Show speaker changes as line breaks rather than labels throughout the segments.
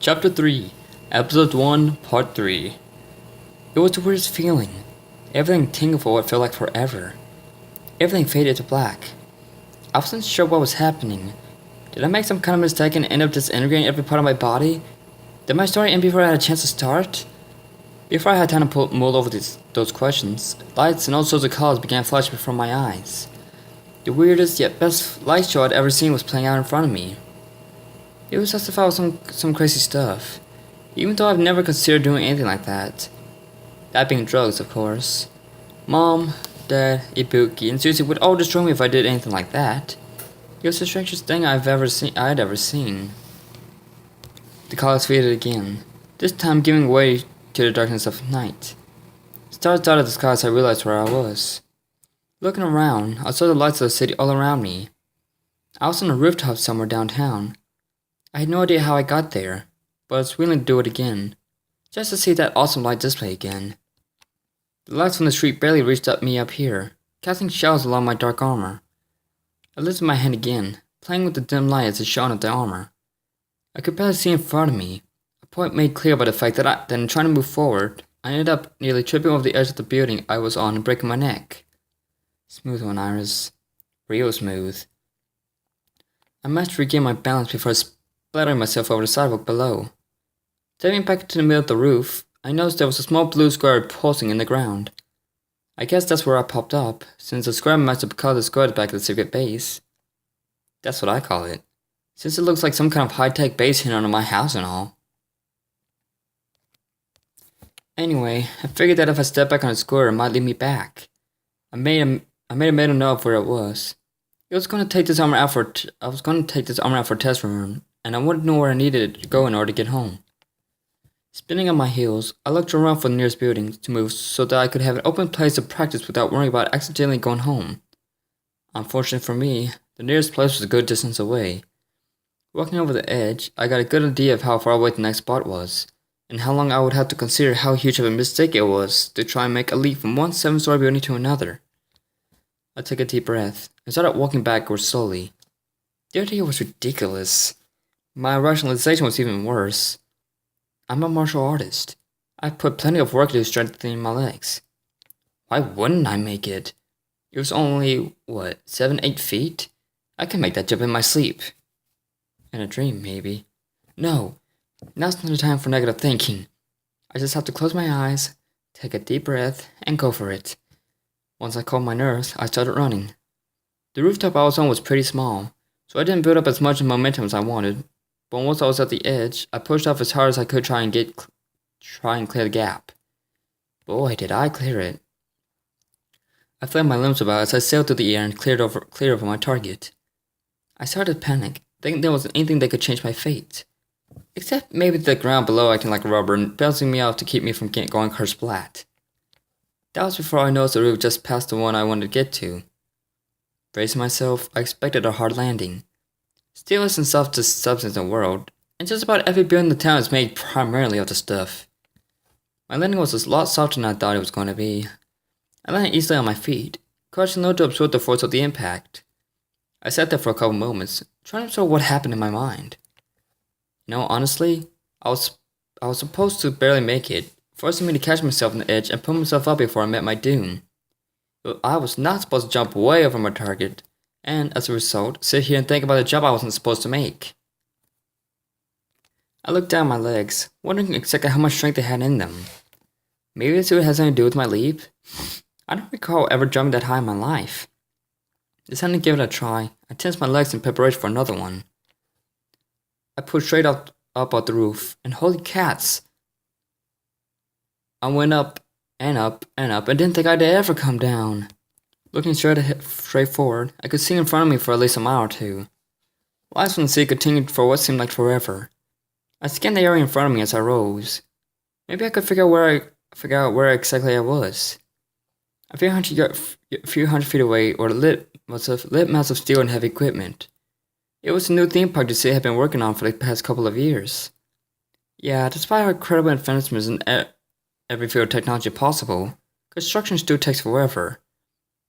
Chapter 3, Episode 1, Part 3. It was the weirdest feeling. Everything tingled for what felt like forever. Everything faded to black. I wasn't sure what was happening. Did I make some kind of mistake and end up disintegrating every part of my body? Did my story end before I had a chance to start? Before I had time to mull over those questions, lights and all sorts of colors began flashing before my eyes. The weirdest yet best light show I'd ever seen was playing out in front of me. It was as if I was some crazy stuff, even though I've never considered doing anything like that. That being drugs, of course. Mom, Dad, Ibuki, and Susie would all destroy me if I did anything like that. It was the strangest thing I'd ever seen. The colors faded again, this time giving way to the darkness of night. Stars dotted the sky as I realized where I was. Looking around, I saw the lights of the city all around me. I was on a rooftop somewhere downtown. I had no idea how I got there, but I was willing to do it again, just to see that awesome light display again. The lights from the street barely reached me up here, casting shadows along my dark armor. I lifted my hand again, playing with the dim light as it shone on the armor. I could barely see in front of me, a point made clear by the fact that in trying to move forward, I ended up nearly tripping over the edge of the building I was on and breaking my neck. Smooth one, Iris. Real smooth. I managed to regain my balance before splattering myself over the sidewalk below. Stepping back to the middle of the roof, I noticed there was a small blue square pulsing in the ground. I guess that's where I popped up, since the square must have called the square back at the secret base. That's what I call it, since it looks like some kind of high-tech base hidden under my house and all. Anyway, I figured that if I stepped back on the square, it might lead me back. I made a mental note of where it was. I was going to take this armor out for a test run, and I wanted to know where I needed to go in order to get home. Spinning on my heels, I looked around for the nearest building to move so that I could have an open place to practice without worrying about accidentally going home. Unfortunately for me, the nearest place was a good distance away. Walking over the edge, I got a good idea of how far away the next spot was, and how long I would have to consider how huge of a mistake it was to try and make a leap from one 7-story building to another. I took a deep breath and started walking backwards slowly. The idea was ridiculous. My rationalization was even worse. I'm a martial artist. I've put plenty of work into strengthening my legs. Why wouldn't I make it? It was only, 7-8 feet? I can make that jump in my sleep. In a dream, maybe. No, now's not the time for negative thinking. I just have to close my eyes, take a deep breath, and go for it. Once I calmed my nerves, I started running. The rooftop I was on was pretty small, so I didn't build up as much momentum as I wanted, but once I was at the edge, I pushed off as hard as I could try and clear the gap. Boy, did I clear it. I flailed my limbs about as I sailed through the air and cleared over my target. I started to panic, thinking there wasn't anything that could change my fate. Except maybe the ground below acting like rubber and bouncing me off to keep me from going kersplat. That was before I noticed the roof just past the one I wanted to get to. Bracing myself, I expected a hard landing. Steel isn't the softest substance in the world, and just about every building in the town is made primarily of the stuff. My landing was a lot softer than I thought it was going to be. I landed easily on my feet, crouching low to absorb the force of the impact. I sat there for a couple moments, trying to absorb what happened in my mind. Honestly, I was supposed to barely make it, forcing me to catch myself on the edge and pull myself up before I met my doom. But I was not supposed to jump way over my target, and as a result, sit here and think about a jump I wasn't supposed to make. I looked down my legs, wondering exactly how much strength they had in them. Maybe this had something to do with my leap? I don't recall ever jumping that high in my life. Deciding to give it a try, I tensed my legs in preparation for another one. I pushed straight up off the roof, and holy cats! I went up and up and up and didn't think I'd ever come down. Looking straight forward, I could see in front of me for at least a mile or two. Lights from the sea continued for what seemed like forever. I scanned the area in front of me as I rose. Maybe I could figure out where exactly I was. A few hundred feet away were lit mounds of steel and heavy equipment. It was a new theme park the city had been working on for the past couple of years. Yeah, despite our incredible advancements in every field of technology possible, construction still takes forever.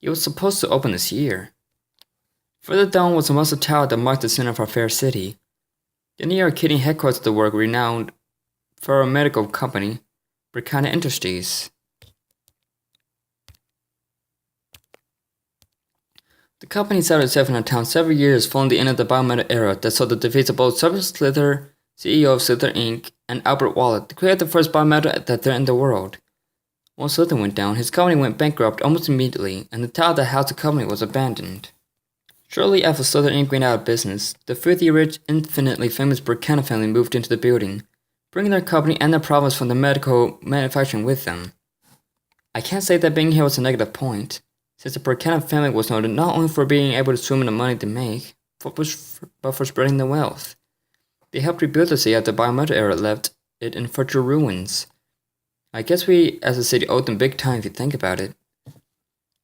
It was supposed to open this year. Further down was a massive tower that marked the center of our fair city. The New York City headquarters of the work renowned pharmaceutical company, Bricana Industries. The company settled itself in a town several years following the end of the biometal era that saw the defeats of both Sylvester Slither, CEO of Slither Inc., and Albert Wallet to create the first biometal that threatened the world. Once Slither went down, his company went bankrupt almost immediately, and the town that housed the company was abandoned. Shortly after Slither Inc. went out of business, the filthy rich, infinitely famous Bricana family moved into the building, bringing their company and their profits from the medical manufacturing with them. I can't say that being here was a negative point, since the Bricana family was noted not only for being able to swim in the money they make, but for spreading the wealth. They helped rebuild the city after the biometal era left it in future ruins. I guess we as a city owed them big time if you think about it.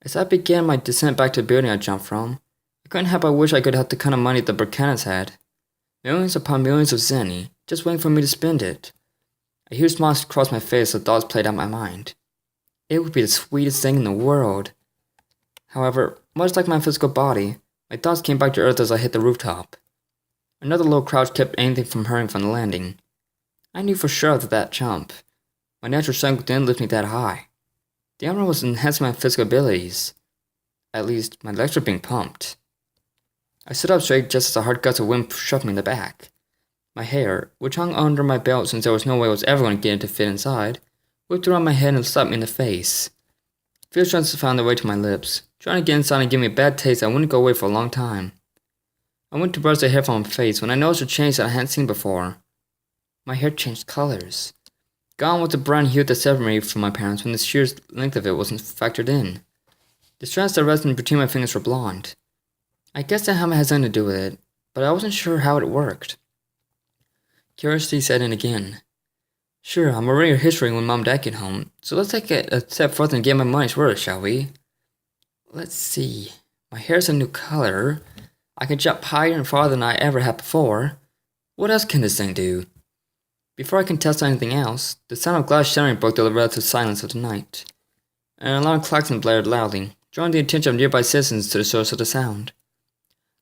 As I began my descent back to the building I jumped from, I couldn't help but wish I could have the kind of money the Bricanas had. Millions upon millions of zenny, just waiting for me to spend it. A huge smile crossed my face as thoughts played out my mind. It would be the sweetest thing in the world. However, much like my physical body, my thoughts came back to earth as I hit the rooftop. Another low crouch kept anything from hurrying from the landing. I knew for sure that that jump. My natural strength didn't lift me that high. The armor was enhancing my physical abilities. At least, my legs were being pumped. I stood up straight just as a hard gust of wind shoved me in the back. My hair, which hung under my belt since there was no way I was ever going to get it to fit inside, whipped around my head and slapped me in the face. Fierce strength found their way to my lips, trying to get inside and give me a bad taste that wouldn't go away for a long time. I went to brush the hair from my face when I noticed a change that I hadn't seen before. My hair changed colors. Gone was the brown hue that separated me from my parents when the sheer length of it wasn't factored in. The strands that rested between my fingers were blonde. I guess that helmet had something to do with it, but I wasn't sure how it worked. Curiosity set in again. Sure, I'm already your history when Mom and Dad get home, so let's take it a step further and get my money's worth, shall we? Let's see. My hair's a new color. I can jump higher and farther than I ever had before. What else can this thing do? Before I can test anything else, the sound of glass shattering broke the relative silence of the night. An alarm klaxon blared loudly, drawing the attention of nearby citizens to the source of the sound.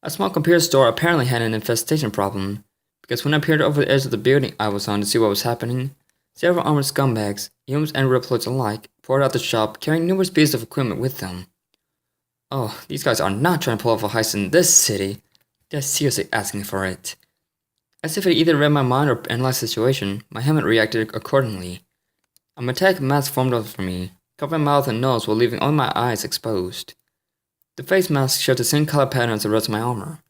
A small computer store apparently had an infestation problem, because when I peered over the edge of the building I was on to see what was happening, several armored scumbags, humans and reploids alike, poured out the shop carrying numerous pieces of equipment with them. Oh, these guys are not trying to pull off a heist in this city. They're seriously asking for it. As if it either read my mind or analyzed the situation, my helmet reacted accordingly. A metallic mask formed over me, covering my mouth and nose while leaving only my eyes exposed. The face mask showed the same color pattern as the rest of my armor.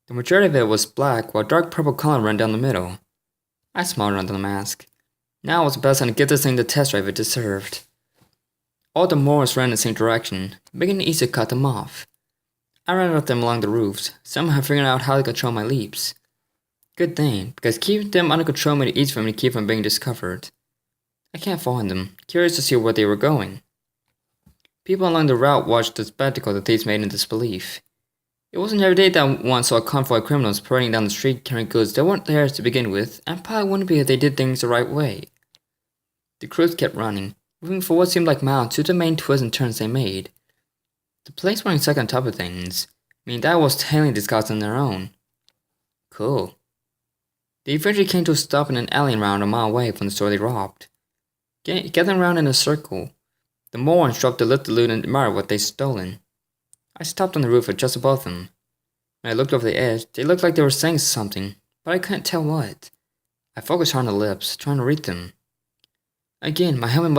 The majority of it was black, while dark purple color ran down the middle. I smiled under the mask. Now was the best time to give this thing the test drive it deserved. All the Moors ran in the same direction, making it easy to cut them off. I ran with them along the roofs, somehow figuring out how to control my leaps. Good thing, because keeping them under control made it easy for me to keep from being discovered. I can't follow them, curious to see where they were going. People along the route watched the spectacle the thieves made in disbelief. It wasn't every day that one saw a convoy of criminals parading down the street carrying goods that weren't theirs to begin with, and probably wouldn't be if they did things the right way. The crews kept running, moving for what seemed like miles to the main twists and turns they made. The police weren't stuck on top of things, meaning that was tailing these guys on their own. Cool. They eventually came to a stop in an alley around a mile away from the store they robbed. Gathering around in a circle, the morons dropped to lift the loot and admire what they'd stolen. I stopped on the roof just above them. When I looked over the edge, they looked like they were saying something, but I couldn't tell what. I focused on the lips, trying to read them. Again, my helmet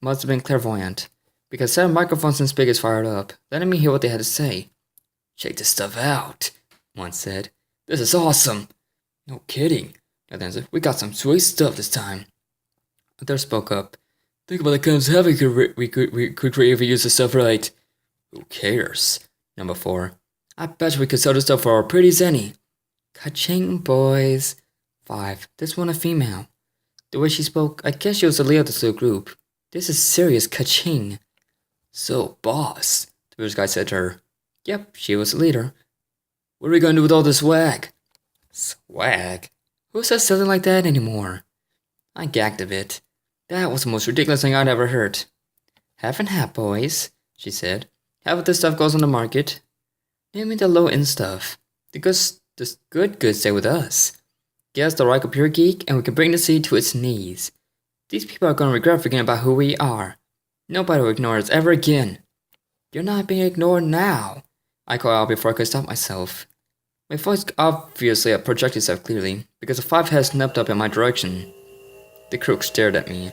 must have been clairvoyant, because a set of microphones and speakers fired up, letting me hear what they had to say. "Check this stuff out," one said. "This is awesome." "No kidding," another answered. "We got some sweet stuff this time." A third spoke up. "Think about the kind of havoc we could create if we use this stuff right." "Who cares?" Number 4. "I bet you we could sell this stuff for a pretty zenny." "Ka-ching, boys." 5. This one a female. The way she spoke, I guess she was the leader of this little group. "This is serious ka-ching." "So, boss," the first guy said to her. Yep, she was the leader. "What are we going to do with all this swag?" Swag? Who says something like that anymore? I gagged a bit. That was the most ridiculous thing I'd ever heard. "Half and half, boys," she said. "Half of this stuff goes on the market. Name me the low-end stuff. The good goods stay with us. Get us the right computer geek, and we can bring the city to its knees. These people are gonna regret forgetting about who we are. Nobody will ignore us ever again. You're not being ignored now, I called out before I could stop myself. My voice obviously projected itself clearly, because the 5 heads snapped up in my direction. The crooks stared at me.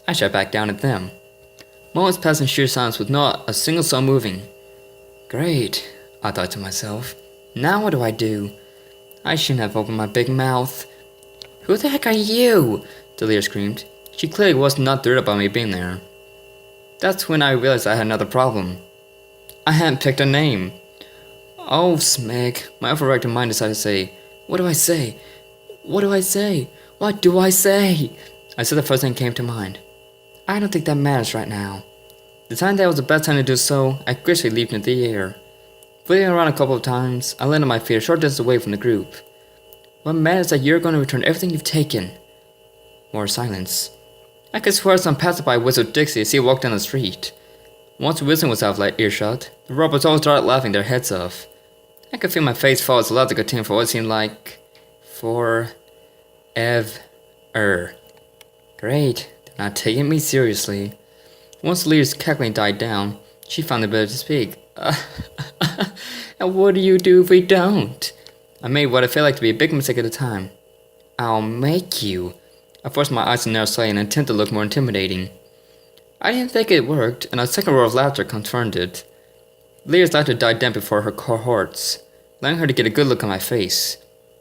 I shot back down at them. Moments passed in sheer silence with not a single soul moving. Great, I thought to myself. Now what do I do? I shouldn't have opened my big mouth. Who the heck are you? Delia screamed. She clearly was not thrilled about me being there. That's when I realized I had another problem. I hadn't picked a name. Oh, Smeg, my overactive mind decided to say, what do I say? What do I say? What do I say? I said the first thing that came to mind. I don't think that matters right now. Deciding that was the best time to do so, I gracefully leaped into the air. Flitting around a couple of times, I landed on my feet a short distance away from the group. What matters is that you're going to return everything you've taken. More silence. I could swear some passerby whistled Dixie as he walked down the street. Once whistling was out of earshot, the robots all started laughing their heads off. I could feel my face fall as the laughter continued for what seemed like forever. Great, they're not taking me seriously. Once the leader's cackling died down, she found the ability to speak. And what do you do if we don't? I made what I felt like to be a big mistake at the time. I'll make you. I forced my eyes to narrow slightly and attempt to look more intimidating. I didn't think it worked, and a second roar of laughter confirmed it. Leah's laughter died down before her cohorts, allowing her to get a good look on my face.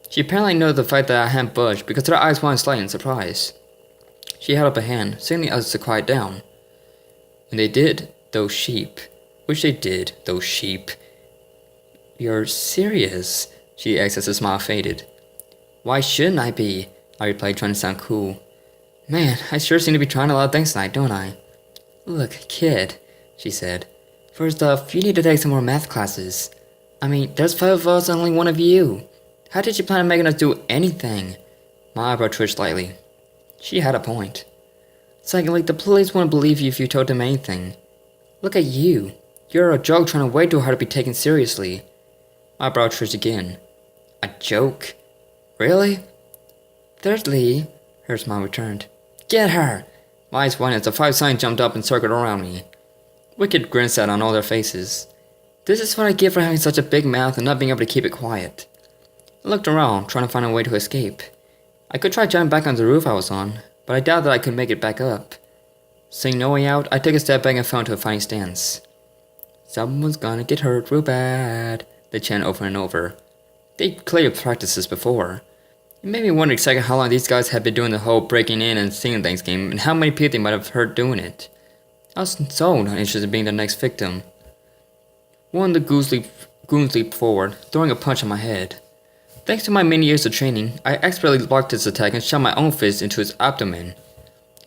She apparently noted the fact that I hadn't budged because her eyes widened slightly in surprise. She held up a hand, signaling the others to quiet down. And they did, those sheep. Which they did, those sheep. You're serious? She asked as her smile faded. Why shouldn't I be? I replied, trying to sound cool. Man, I sure seem to be trying a lot of things tonight, don't I? Look, kid, she said. First off, you need to take some more math classes. I mean, there's 5 of us and only 1 of you. How did you plan on making us do anything? My eyebrow twitched slightly. She had a point. Secondly, the police wouldn't believe you if you told them anything. Look at you. You're a joke trying way too hard to be taken seriously. My brow twitched again. A joke? Really? Thirdly, her smile returned. Get her! My eyes widened as the 5 signs jumped up and circled around me. Wicked grins sat on all their faces. This is what I get for having such a big mouth and not being able to keep it quiet. I looked around, trying to find a way to escape. I could try jumping back on the roof I was on, but I doubt that I could make it back up. Seeing no way out, I took a step back and fell into a fighting stance. Someone's gonna get hurt real bad, they chanted over and over. They'd clearly practiced this before. It made me wonder exactly how long these guys had been doing the whole breaking in and stealing things game, and how many people they might have heard doing it. I was so not interested in being the next victim. One of the goons leaped forward, throwing a punch on my head. Thanks to my many years of training, I expertly blocked his attack and shot my own fist into his abdomen.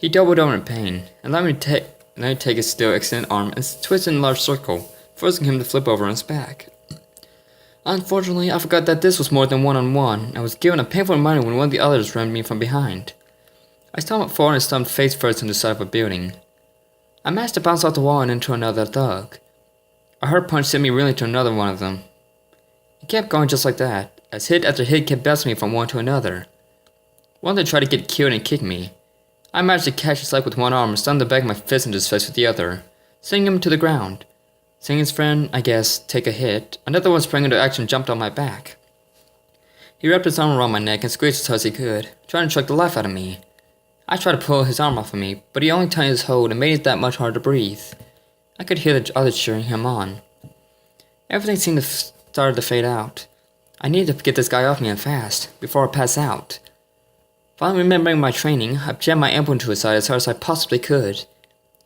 He doubled over in pain, and let me take his still extended arm and twist in a large circle, forcing him to flip over on his back. Unfortunately, I forgot that this was more than one-on-one, and was given a painful reminder when one of the others rammed me from behind. I stumbled forward and stumped face first into the side of a building. I managed to bounce off the wall and into another thug. A hurt punch sent me reeling to another one of them. It kept going just like that, as hit after hit kept bouncing me from one to another. One of them tried to get killed and kick me. I managed to catch his leg with one arm and stun the back of my fist into his face with the other, sending him to the ground. Seeing his friend, I guess, take a hit, another one sprang into action and jumped on my back. He wrapped his arm around my neck and squeezed as hard as he could, trying to choke the life out of me. I tried to pull his arm off of me, but he only tightened his hold and made it that much harder to breathe. I could hear the others cheering him on. Everything seemed to start to fade out. I needed to get this guy off me and fast, before I pass out. Finally remembering my training, I jammed my elbow into his side as hard as I possibly could.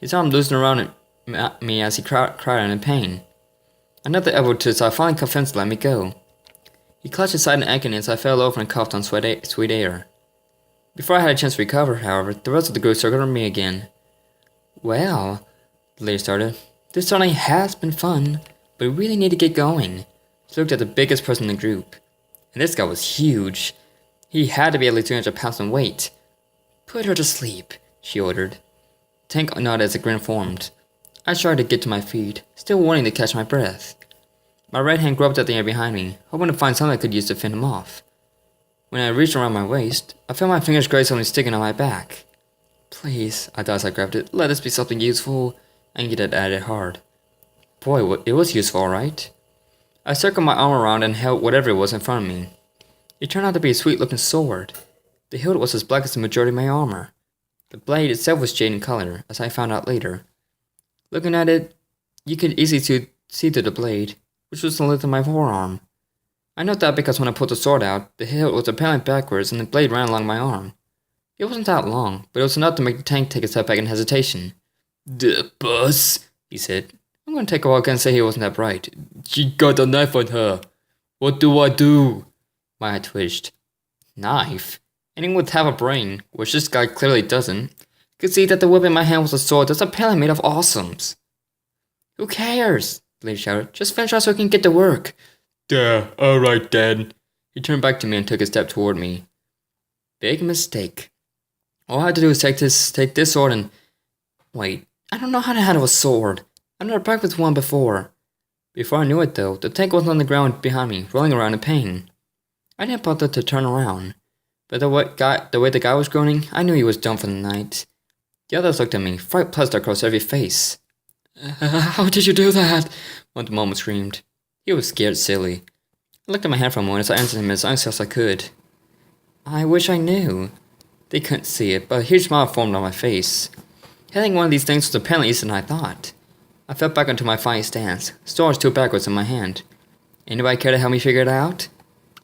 His arm loosened around me as he cried out in pain. Another elbow to his side finally convinced to let me go. He clutched his side in agony as I fell over and coughed on sweet air. Before I had a chance to recover, however, the rest of the group circled around me again. Well, the leader started, this certainly has been fun, but we really need to get going. She looked at the biggest person in the group. And this guy was huge. He had to be at least 300 pounds in weight. Put her to sleep, she ordered. Tank nodded as a grin formed. I started to get to my feet, still wanting to catch my breath. My right hand groped at the air behind me, hoping to find something I could use to fend him off. When I reached around my waist, I felt my fingers gracefully sticking on my back. Please, I thought as I grabbed it, let this be something useful, and get it at it hard. Boy, it was useful, alright. I circled my arm around and held whatever it was in front of me. It turned out to be a sweet-looking sword. The hilt was as black as the majority of my armor. The blade itself was jade in color, as I found out later. Looking at it, you could easily see through the blade, which was the length of my forearm. I know that because when I pulled the sword out, the hilt was apparently backwards and the blade ran along my arm. It wasn't that long, but it was enough to make the tank take a step back in hesitation. "The boss," he said. I'm going to take a walk and say he wasn't that bright. "She got a knife on her. What do I do?" My eye twitched. Knife? Anyone with half a brain, which this guy clearly doesn't, could see that the weapon in my hand was a sword that's apparently made of awesomes. "Who cares?" the lady shouted. "Just finish off so we can get to work." "Duh, alright then." He turned back to me and took a step toward me. Big mistake. All I had to do was take this sword and... Wait, I don't know how to handle a sword. I've never practiced with one before. Before I knew it though, the tank was on the ground behind me, rolling around in pain. I didn't bother to turn around. But the way the guy was groaning, I knew he was done for the night. The others looked at me, fright plastered across every face. "How did you do that?" one of the moment screamed. He was scared silly. I looked at my hand for a moment as I answered him as honestly as I could. "I wish I knew." They couldn't see it, but a huge smile formed on my face. Handling one of these things was apparently easier than I thought. I fell back into my fine stance, sword still backwards in my hand. "Anybody care to help me figure it out?"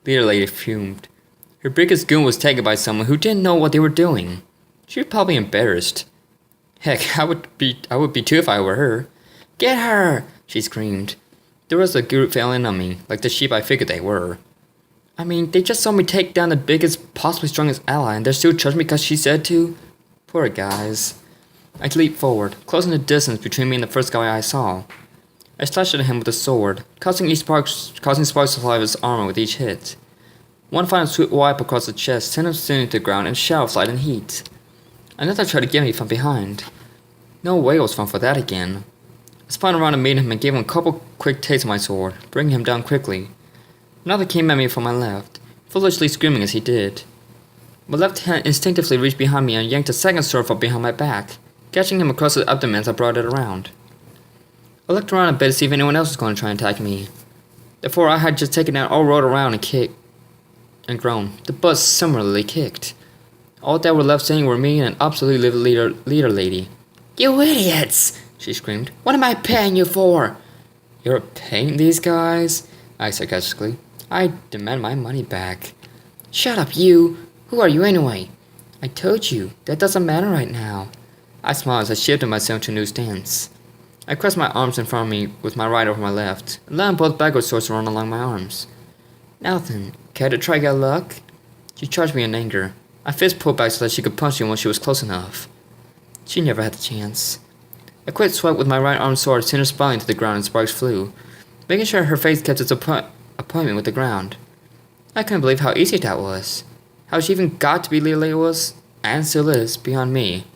The other lady fumed. Her biggest goon was taken by someone who didn't know what they were doing. She was probably embarrassed. Heck, I would be too if I were her. "Get her!" she screamed. The rest of the group fell in on me, like the sheep I figured they were. I mean, they just saw me take down the biggest, possibly strongest ally, and they're still judging me because she said to? Poor guys. I leaped forward, closing the distance between me and the first guy I saw. I slashed at him with the sword, causing sparks to fly off his armor with each hit. One final sweep wipe across the chest sent him spinning to the ground in a shower of light and heat. Another tried to get me from behind. No way I was fun for that again. I spun around to meet him and gave him a couple quick takes of my sword, bringing him down quickly. Another came at me from my left, foolishly screaming as he did. My left hand instinctively reached behind me and yanked a second sword from behind my back, catching him across the abdomen as I brought it around. I looked around a bit to see if anyone else was going to try and attack me. The four I had just taken out all rolled around and kicked and groaned. The bus similarly kicked. All that were left standing were me and an obsolete leader lady. "You idiots!" she screamed. "What am I paying you for?" "You're paying these guys?" I asked sarcastically. "I demand my money back." "Shut up, you! Who are you anyway?" "I told you, that doesn't matter right now." I smiled as I shifted myself to a new stance. I crossed my arms in front of me with my right over my left, allowing both backward swords to run along my arms. "Now then, care to try your luck?" She charged me in anger. I fist pulled back so that she could punch me when she was close enough. She never had the chance. A quick swipe with my right arm sword sent her spiraling to the ground and sparks flew, making sure her face kept its appointment with the ground. I couldn't believe how easy that was. How she even got to be Lily was, and still is, beyond me.